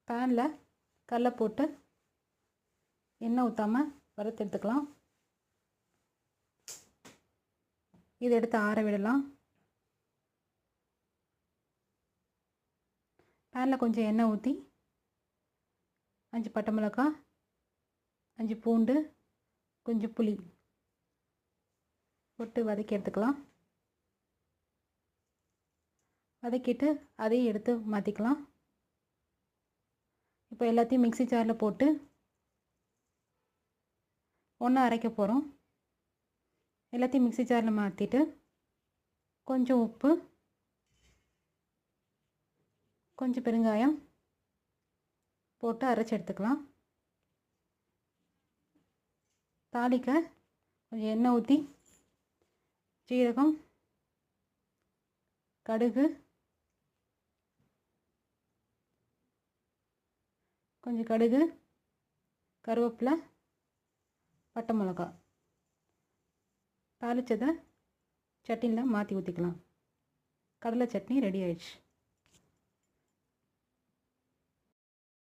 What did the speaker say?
பேனில் கடலை போட்டு எண்ணெய் ஊற்றாமல் வறுத்து எடுத்துக்கலாம். இதை எடுத்து ஆற விடலாம். பேனில் கொஞ்சம் எண்ணெய் ஊற்றி 5 பட்டை மிளகாய், 5 பூண்டு, கொஞ்சம் புளி போட்டு வதக்கி எடுத்துக்கலாம். வதக்கிட்டு அதையும் எடுத்து மாற்றிக்கலாம். இப்போ எல்லாத்தையும் மிக்ஸி ஜாரில் போட்டு ஒன்றா அரைக்க போகிறோம். எல்லாத்தையும் மிக்ஸி ஜாரில் மாற்றிட்டு கொஞ்சம் உப்பு, கொஞ்சம் பெருங்காயம் போட்டு அரைச்சி எடுத்துக்கலாம். தாளிக்க கொஞ்சம் எண்ணெய் ஊற்றி சீரகம், கடுகு, கொஞ்சம் கடுகு, கருவேப்பிலை, பட்டை மிளகாய் தாளித்ததை சட்னியில் மாற்றி ஊற்றிக்கலாம். கடலை சட்னி ரெடி ஆயிடுச்சு.